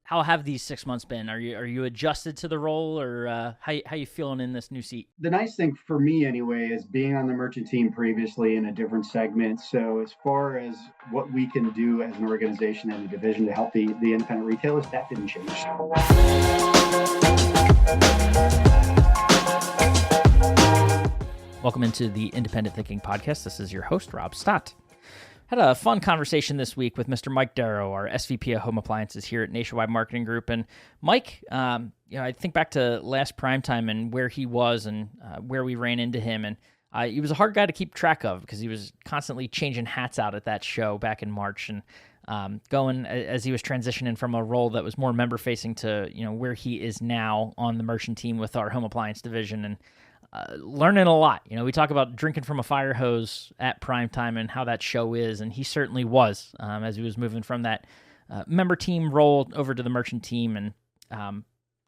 how have these 6 months been? Are you adjusted to the role, or how you feeling in this new seat? The nice thing for me anyway is being on the merchant team previously in a different segment. So as far as what we can do as an organization and a division to help the independent retailers, that didn't change. Welcome into the Independent Thinking Podcast. This is your host, Rob Stott. Had a fun conversation this week with Mr. Mike Derro, our SVP of Home Appliances here at Nationwide Marketing Group. And Mike, I think back to last primetime and where he was and where we ran into him. And he was a hard guy to keep track of because he was constantly changing hats out at that show back in March and going as he was transitioning from a role that was more member-facing to where he is now on the merchant team with our home appliance division. And learning a lot. We talk about drinking from a fire hose at prime time and how that show is, and he certainly was as he was moving from that member team role over to the merchant team. And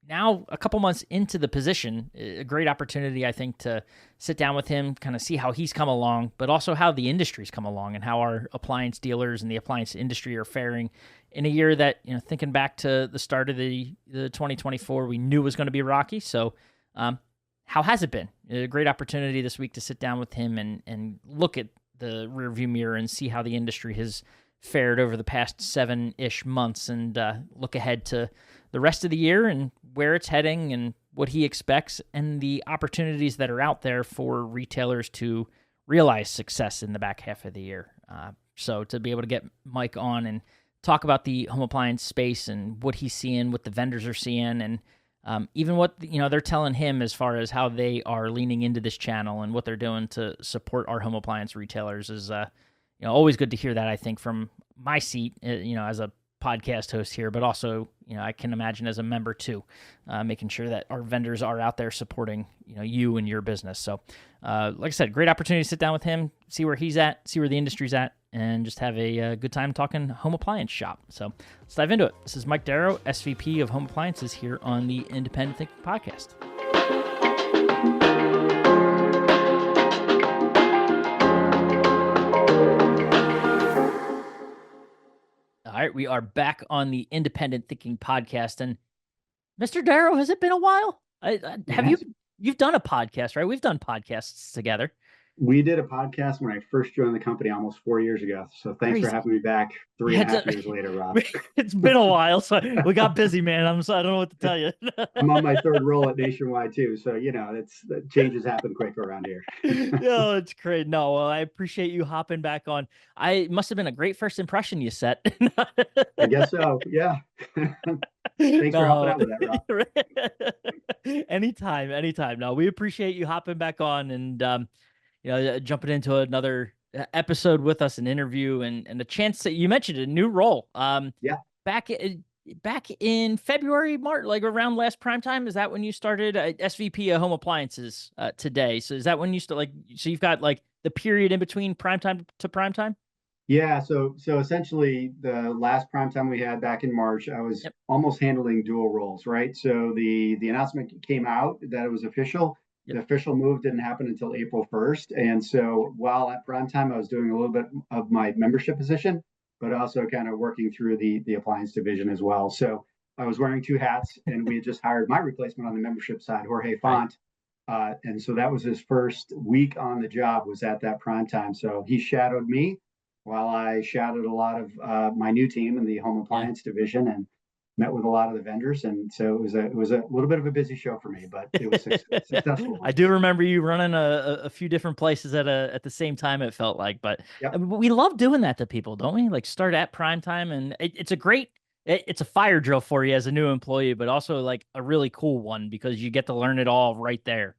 now, a couple months into the position, a great opportunity, I think, to sit down with him, kind of see how he's come along, but also how the industry's come along and how our appliance dealers and the appliance industry are faring in a year that, thinking back to the start of the 2024, we knew was going to be rocky. So, how has it been? A great opportunity this week to sit down with him and look at the rearview mirror and see how the industry has fared over the past 7-ish months and look ahead to the rest of the year and where it's heading and what he expects and the opportunities that are out there for retailers to realize success in the back half of the year. So to be able to get Mike on and talk about the home appliance space and what he's seeing, what the vendors are seeing, and even what they're telling him as far as how they are leaning into this channel and what they're doing to support our home appliance retailers is always good to hear that, I think, from my seat, as a podcast host here, but also I can imagine as a member too, making sure that our vendors are out there supporting you and your business. So like I said, great opportunity to sit down with him, see where he's at, see where the industry's at, and just have a good time talking home appliance shop. So let's dive into it. This is Mike Derro, SVP of Home Appliances here on the Independent Thinking Podcast. All right, we are back on the Independent Thinking Podcast, and Mr. Derro, has it been a while? You've done a podcast, right? We've done podcasts together. We did a podcast when I first joined the company almost 4 years ago. So thanks for having me back 3.5 years later, Rob. It's been a while, so we got busy, man. I don't know what to tell you. I'm on my third role at Nationwide too, so changes happen quick around here. No, it's great. No, well, I appreciate you hopping back on. I must have been a great first impression you set. I guess so. Yeah. Thanks for helping out with that, Rob. Anytime. No, we appreciate you hopping back on and jumping into another episode with us, an interview, and a chance that you mentioned a new role. Yeah. Back in February, March, like around last prime time, is that when you started SVP of Home Appliances today? So is that when you start so you've got like the period in between prime time to prime time? Yeah, so essentially the last prime time we had back in March, I was almost handling dual roles, right? So the announcement came out that it was official. The official move didn't happen until April 1st. And so while at prime time, I was doing a little bit of my membership position, but also kind of working through the appliance division as well. So I was wearing two hats, and we had just hired my replacement on the membership side, Jorge Font. And so that was his first week on the job, was at that prime time. So he shadowed me while I shadowed a lot of my new team in the home appliance division and met with a lot of the vendors. And so it was a little bit of a busy show for me, but it was successful. I do remember you running a few different places at the same time, it felt like, but we love doing that to people, don't we? Like start at prime time, and it's a fire drill for you as a new employee, but also like a really cool one because you get to learn it all right there.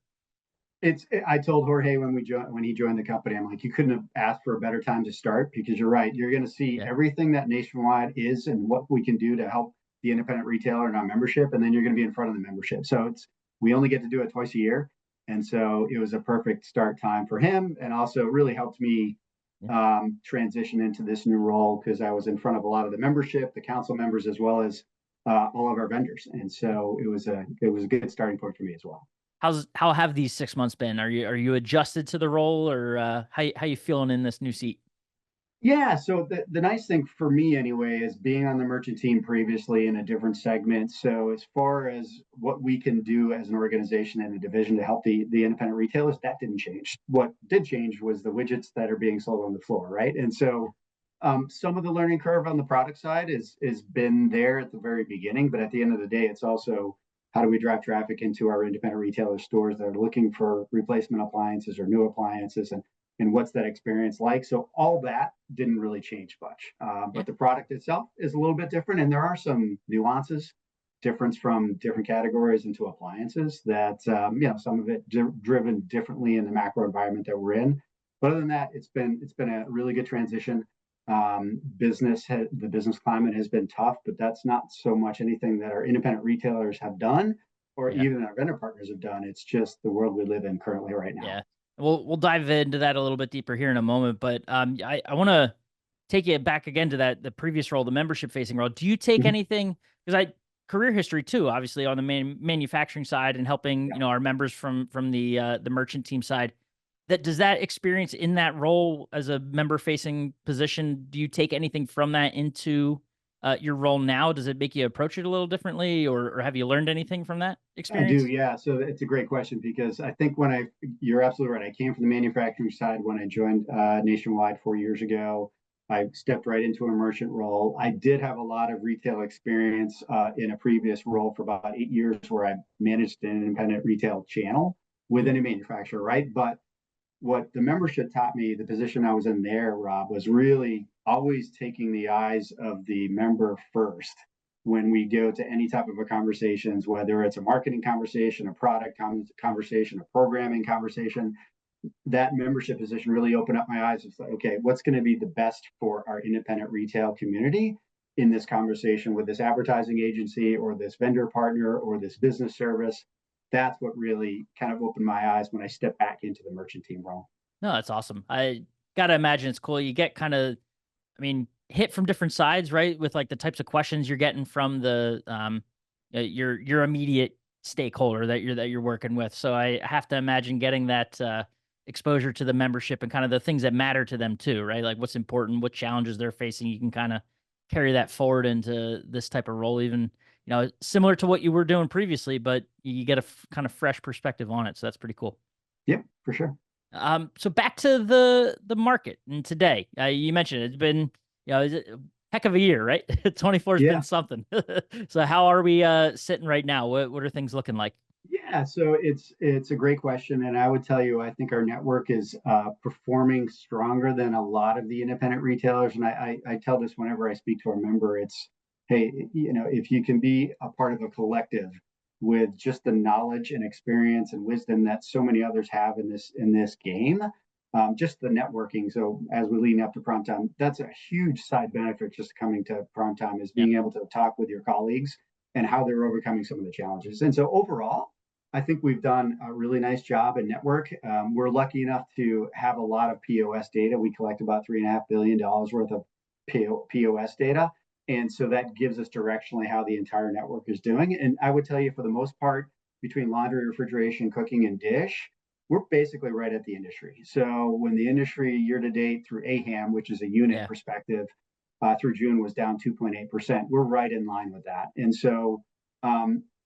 I told Jorge when he joined the company, I'm like, you couldn't have asked for a better time to start, because you're right. You're going to see everything that Nationwide is and what we can do to help the independent retailer and our membership, and then you're going to be in front of the membership. So we only get to do it twice a year, and so it was a perfect start time for him, and also really helped me transition into this new role because I was in front of a lot of the membership, the council members, as well as all of our vendors, and so it was a good starting point for me as well. How have these 6 months been? Are you adjusted to the role, or how you feeling in this new seat? Yeah, so the nice thing for me anyway is being on the merchant team previously in a different segment. So as far as what we can do as an organization and a division to help the independent retailers, that didn't change. What did change was the widgets that are being sold on the floor, right? And so some of the learning curve on the product side is been there at the very beginning, but at the end of the day, it's also how do we drive traffic into our independent retailer stores that are looking for replacement appliances or new appliances, and what's that experience like? So all that didn't really change much, Yeah, but the product itself is a little bit different, and there are some nuances, difference from different categories into appliances that some of it driven differently in the macro environment that we're in. But other than that, it's been a really good transition. The business climate has been tough, but that's not so much anything that our independent retailers have done or yeah, even our vendor partners have done. It's just the world we live in currently right now. yeah. We'll dive into that a little bit deeper here in a moment, but I want to take it back again to the previous role, the membership facing role. Do you take Mhm. anything, because I career history too, obviously on the manufacturing side and helping, Yeah. our members from the merchant team side. That does that experience in that role as a member facing position, do you take anything from that into your role now? Does it make you approach it a little differently, or have you learned anything from that I do, experience? yeah. So it's a great question because I think you're absolutely right. I came from the manufacturing side when I joined Nationwide 4 years ago. I stepped right into a merchant role. I did have a lot of retail experience in a previous role for about 8 years where I managed an independent retail channel Mhm. within a manufacturer, right? But what the membership taught me, the position I was in there, Rob, was really always taking the eyes of the member first when we go to any type of a conversations, whether it's a marketing conversation, a product conversation, a programming conversation. That membership position really opened up my eyes. It's like, okay, what's going to be the best for our independent retail community in this conversation with this advertising agency or this vendor partner or this business service? That's what really kind of opened my eyes when I stepped back into the merchant team role. No, that's awesome. I gotta imagine it's cool. You get kind of, I mean, hit from different sides, right? With like the types of questions you're getting from the your immediate stakeholder that you're working with. So I have to imagine getting that exposure to the membership and kind of the things that matter to them too, right? Like what's important, what challenges they're facing. You can kind of carry that forward into this type of role, even similar to what you were doing previously, but you get a kind of fresh perspective on it. So that's pretty cool. Yep, for sure. So back to the market and today. You mentioned it's been, is it a heck of a year, right? 24 has been Yeah. something. So how are we sitting right now? What are things looking like? Yeah, so it's a great question, and I would tell you, I think our network is performing stronger than a lot of the independent retailers. And I tell this whenever I speak to a member, it's hey, if you can be a part of a collective with just the knowledge and experience and wisdom that so many others have in this game, just the networking. So as we're leading up to prime time, that's a huge side benefit just coming to prime time is Yeah, being able to talk with your colleagues and how they're overcoming some of the challenges. And so overall, I think we've done a really nice job in network. We're lucky enough to have a lot of POS data. We collect about $3.5 billion worth of POS data. And so that gives us directionally how the entire network is doing. And I would tell you, for the most part, between laundry, refrigeration, cooking, and dish, we're basically right at the industry. So when the industry year to date through AHAM, which is a unit yeah, perspective, through June was down 2.8%. We're right in line with that. And so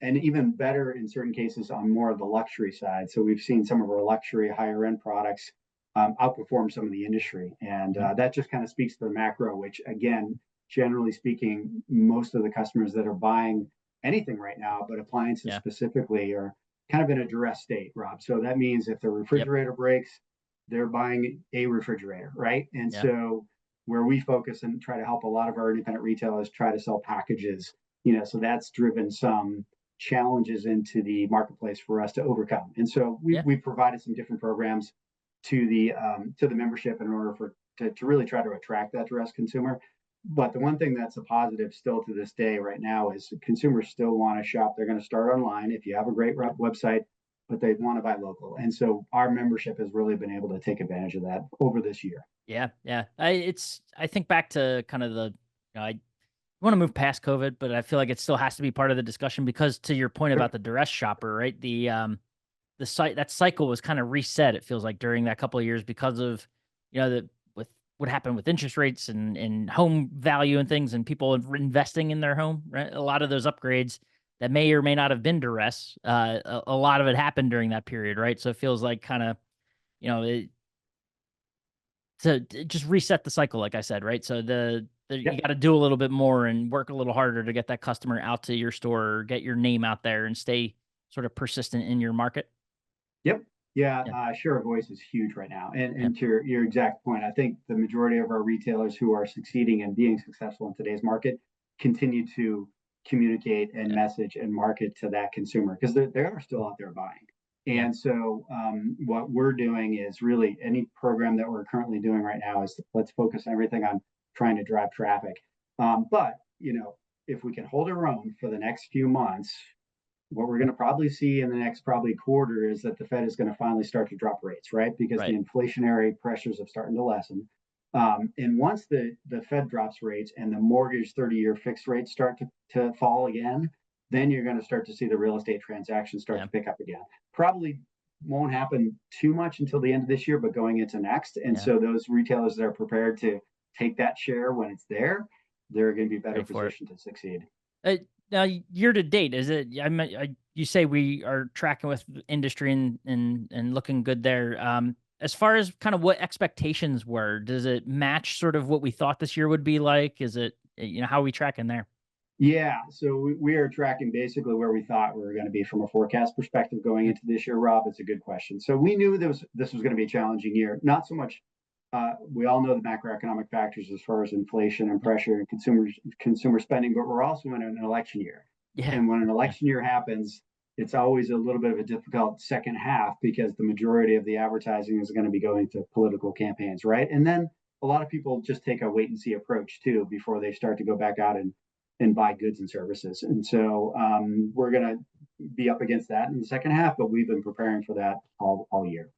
and even better in certain cases on more of the luxury side. So we've seen some of our luxury higher end products outperform some of the industry. And mhm, that just kind of speaks to the macro, which again, generally speaking, most of the customers that are buying anything right now, but appliances yeah, specifically, are kind of in a duress state, Rob. So that means if the yep, refrigerator breaks, they're buying a refrigerator, right? And yeah, so where we focus and try to help a lot of our independent retailers try to sell packages, so that's driven some challenges into the marketplace for us to overcome. And so we yeah, we provided some different programs to the membership in order to really try to attract that direct consumer. But the one thing that's a positive still to this day right now is consumers still want to shop. They're going to start online if you have a great website, but they want to buy local. And so our membership has really been able to take advantage of that over this year. yeah, yeah. I think back to kind of I want to move past COVID, but I feel like it still has to be part of the discussion because to your point Sure. about the duress shopper, right? The site that cycle was kind of reset. It feels like during that couple of years because of the with what happened with interest rates and home value and things, and people investing in their home, right? A lot of those upgrades that may or may not have been duress, a lot of it happened during that period, right? So it feels like kind of, you know, to just reset the cycle, like I said, right? So you Yep. got to do a little bit more and work a little harder to get that customer out to your store, or get your name out there, and stay sort of persistent in your market. Yep. Yeah, Yeah, share of voice is huge right now. yeah, And to your exact point, I think the majority of our retailers who are succeeding and being successful in today's market continue to communicate and yeah, message and market to that consumer because they are still out there buying. yeah, And so what we're doing is really any program that we're currently doing right now is let's focus everything on trying to drive traffic. But if we can hold our own for the next few months, what we're going to probably see in the next probably quarter is that the Fed is going to finally start to drop rates, right? Because the right, inflationary pressures have started to lessen. And once the Fed drops rates and the mortgage 30-year fixed rates start to fall again, then you're going to start to see the real estate transactions start yeah, to pick up again. Probably won't happen too much until the end of this year, but going into next. And yeah. so those retailers that are prepared to take that share when it's there, they're going to be better Ready for it. positioned to succeed. Uh, Now, year to date, is it? You say we are tracking with the industry and looking good there. As far as kind of what expectations were, does it match sort of what we thought this year would be like? Is it, how are we tracking there? Yeah, so we are tracking basically where we thought we were going to be from a forecast perspective going Mm, into this year, Rob. It's a good question. So we knew this was going to be a challenging year. Not so much. We all know the macroeconomic factors as far as inflation and yep. pressure and consumer spending, but we're also in an election year. Yeah, And when an yeah, election year happens, it's always a little bit of a difficult second half because the majority of the advertising is going to be going to political campaigns, right? And then a lot of people just take a wait and see approach too before they start to go back out and buy goods and services. And so we're going to be up against that in the second half, but we've been preparing for that all year.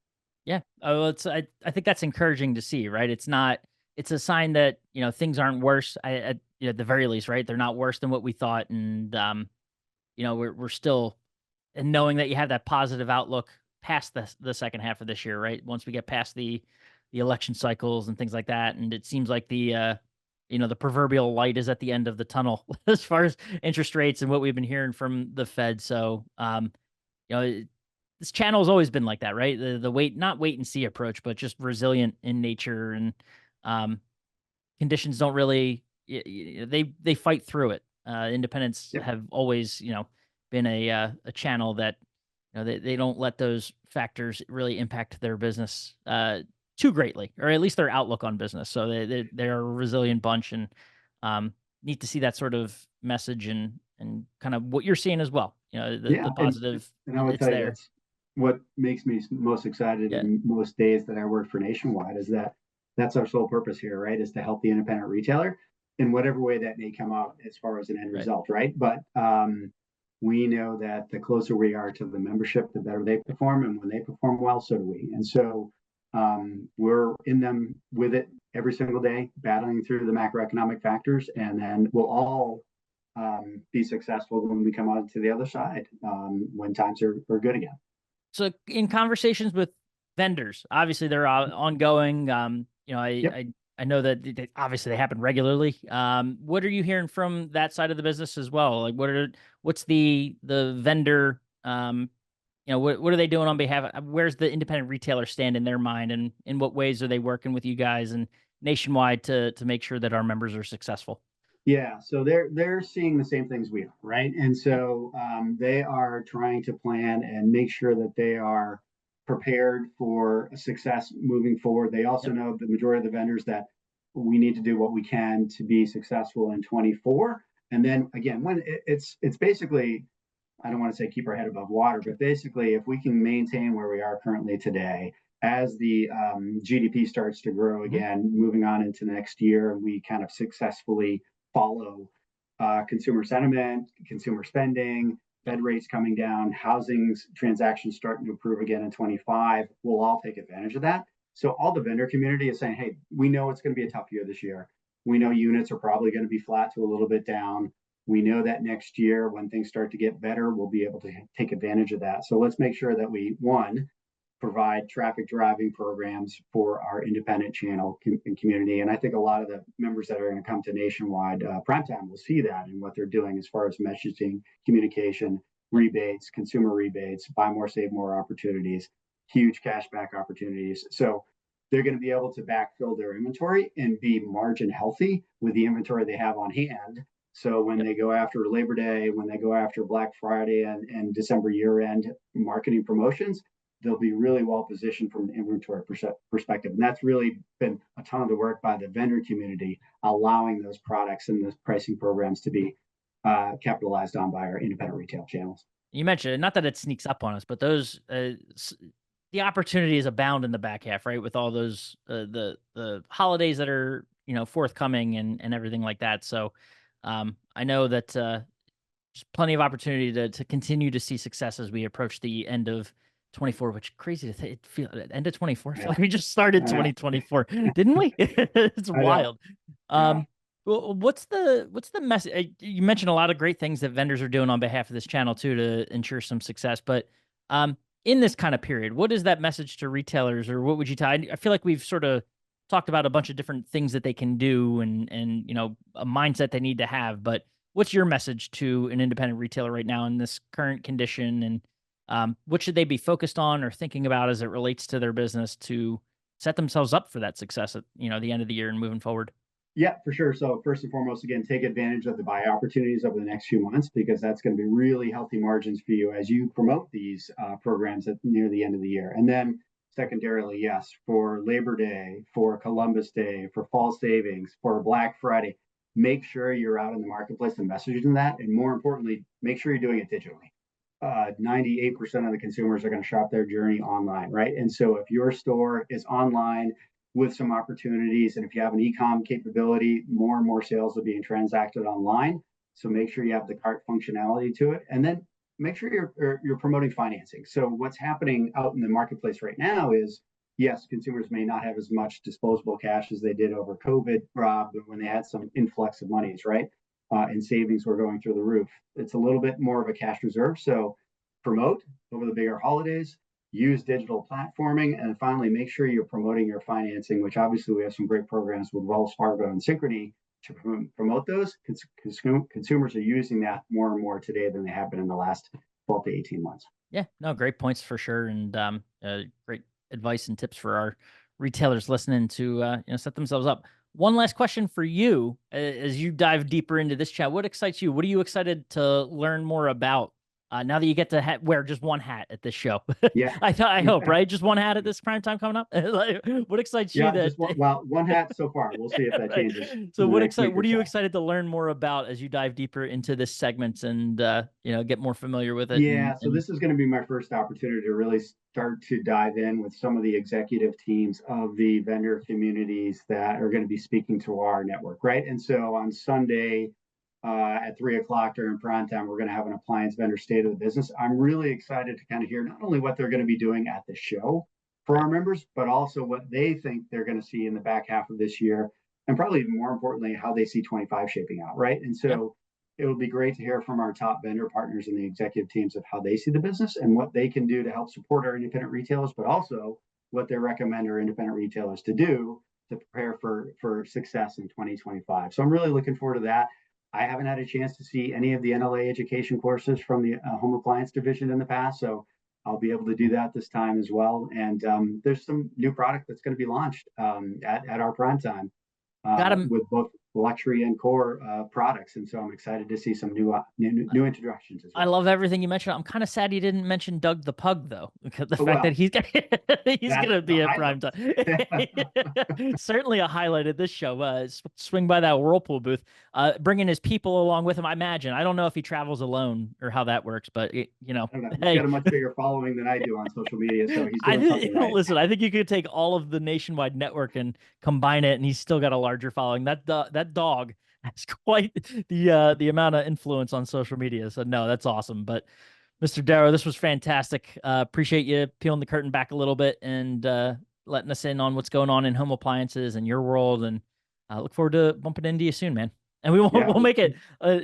yeah. Oh, well, I think that's encouraging to see, right? It's not. It's a sign that things aren't worse. At the very least, right? They're not worse than what we thought, and we're still, and knowing that you have that positive outlook past the second half of this year, right? Once we get past the election cycles and things like that, and it seems like the proverbial light is at the end of the tunnel as far as interest rates and what we've been hearing from the Fed. So, you know, it- this channel has always been like that, right? The wait, not wait and see approach, but just resilient in nature, and um, conditions don't really they fight through it. Independents Yep. have always been a channel that they don't let those factors really impact their business too greatly, or at least their outlook on business. So they're a resilient bunch, and um, need to see that sort of message and kind of what you're seeing as well. The Yeah. positive, And I would it's tell you there. that's what makes me most excited Yeah, in most days that I work for Nationwide is that that's our sole purpose here, right? Is to help the independent retailer in whatever way that may come out as far as an end right. result, right? But we know that the closer we are to the membership, the better they perform. And when they perform well, so do we. And so we're in them with it every single day, battling through the macroeconomic factors. And then we'll all be successful when we come out to the other side when times are good again. So in conversations with vendors, obviously they're ongoing. Yep. I know that obviously they happen regularly. What are you hearing from that side of the business as well? Like, what's the vendor? What are they doing on behalf of? Where's the independent retailer stand in their mind, and in what ways are they working with you guys and nationwide to make sure that our members are successful? Yeah, so they're seeing the same things we are, right? And Yeah, so they are trying to plan and make sure that they are prepared for success moving forward. They also yep, know the majority of the vendors that we need to do what we can to be successful in 24. And then again, when it's basically, I don't want to say keep our head above water, but basically, if we can maintain where we are currently today, as the GDP starts to grow hmm, again, moving on into next year, we kind of successfully follow consumer sentiment, consumer spending, yep, Fed rates coming down, housing's transactions starting to improve again in 25. We'll all take advantage of that. So all the vendor community is saying, hey, we know it's going to be a tough year this year. We know units are probably going to be flat to a little bit down. We know that next year, when things start to get better, we'll be able to take advantage of that. So let's make sure that we, one, provide traffic driving programs for our independent channel and community. And I think a lot of the members that are going to come to Nationwide Primetime will see that in what they're doing as far as messaging, communication, rebates, consumer rebates, buy more, save more opportunities, huge cashback opportunities. So they're going to be able to backfill their inventory and be margin healthy with the inventory they have on hand. So when they go after Labor Day, when they go after Black Friday and December year-end marketing promotions, they'll be really well positioned from an inventory perspective. And that's really been a ton of the work by the vendor community, allowing those products and those pricing programs to be capitalized on by our independent retail channels. You mentioned, not that it sneaks up on us, but those the opportunities abound in the back half, right? With all those the holidays that are forthcoming and everything like that. So I know that there's plenty of opportunity to continue to see success as we approach the end of 24, which crazy to think, end of 24. I feel like we just started 2024, didn't we? It's wild. Well, what's the message? You mentioned a lot of great things that vendors are doing on behalf of this channel too to ensure some success. But in this kind of period, what is that message to retailers, or what would you tell? I feel like we've sort of talked about a bunch of different things that they can do and a mindset they need to have. But what's your message to an independent retailer right now in this current condition, and what should they be focused on or thinking about as it relates to their business to set themselves up for that success at the end of the year and moving forward? Yeah, for sure. So first and foremost, again, take advantage of the buy opportunities over the next few months, because that's going to be really healthy margins for you as you promote these programs near the end of the year. And then secondarily, yes, for Labor Day, for Columbus Day, for fall savings, for Black Friday, make sure you're out in the marketplace and messaging that. And more importantly, make sure you're doing it digitally. 98% of the consumers are going to shop their journey online, right? And so if your store is online with some opportunities, and if you have an e-com capability, more and more sales are being transacted online. So make sure you have the cart functionality to it, and then make sure you're promoting financing. So what's happening out in the marketplace right now is, yes, consumers may not have as much disposable cash as they did over COVID, Rob, but when they had some influx of monies, right? And savings were going through the roof. It's a little bit more of a cash reserve. So promote over the bigger holidays, use digital platforming, and finally, make sure you're promoting your financing, which obviously we have some great programs with Wells Fargo and Synchrony to promote those. Consumers are using that more and more today than they have been in the last 12 to 18 months. Yeah, no, great points for sure. And great advice and tips for our retailers listening to set themselves up. One last question for you as you dive deeper into this chat. What excites you? What are you excited to learn more about now that you get to wear just one hat at this show? Yeah, I hope, right? Just one hat at this prime time coming up. What excites you? Just one hat so far. We'll see if that changes. So what are you excited to learn more about as you dive deeper into this segment and get more familiar with it? Yeah, so this is going to be my first opportunity to really start to dive in with some of the executive teams of the vendor communities that are going to be speaking to our network, right? And so on Sunday, at 3:00 during prime time, we're going to have an appliance vendor state of the business. I'm really excited to kind of hear not only what they're going to be doing at the show for our members, but also what they think they're going to see in the back half of this year, and probably even more importantly, how they see 25 shaping out, right? And so it would be great to hear from our top vendor partners and the executive teams of how they see the business and what they can do to help support our independent retailers, but also what they recommend our independent retailers to do to prepare for success in 2025. So I'm really looking forward to that. I haven't had a chance to see any of the NLA education courses from the home appliance division in the past, so I'll be able to do that this time as well. And there's some new product that's going to be launched at our prime time with both luxury and core products, and so I'm excited to see some new introductions as well. I love everything you mentioned. I'm kind of sad you didn't mention Doug the Pug though, because the fact that he's gonna be at prime time. Certainly a highlight of this show. Swing by that Whirlpool booth, bringing his people along with him. I imagine. I don't know if he travels alone or how that works, but he's got a much bigger following than I do on social media, so he's doing something right. Listen, I think you could take all of the Nationwide network and combine it, and he's still got a larger following. That dog has quite the amount of influence on social media. So no, that's awesome. But Mr. Derro, this was fantastic. Appreciate you peeling the curtain back a little bit and letting us in on what's going on in home appliances and your world. And look forward to bumping into you soon, man. And we'll make it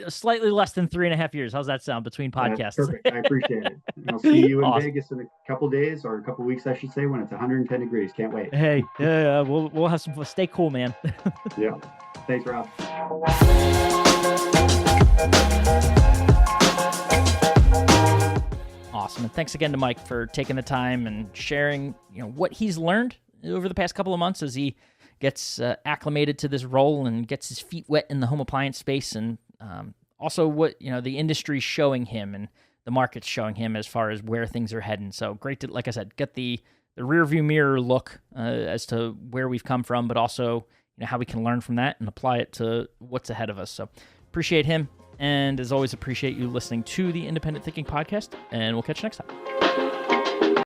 slightly less than 3.5 years. How's that sound between podcasts? Perfect. I appreciate it. I'll see you in Awesome. Vegas in a couple days, or a couple weeks, I should say, when it's 110 degrees. Can't wait. Hey, we'll have some fun. Stay cool, man. Yeah. Thanks, Rob. Awesome. And thanks again to Mike for taking the time and sharing, what he's learned over the past couple of months as he gets acclimated to this role and gets his feet wet in the home appliance space, and also what, the industry's showing him and the market's showing him as far as where things are heading. So great to, like I said, get the rear view mirror look as to where we've come from, but also, how we can learn from that and apply it to what's ahead of us. So appreciate him. And as always, appreciate you listening to the Independent Thinking Podcast, and we'll catch you next time.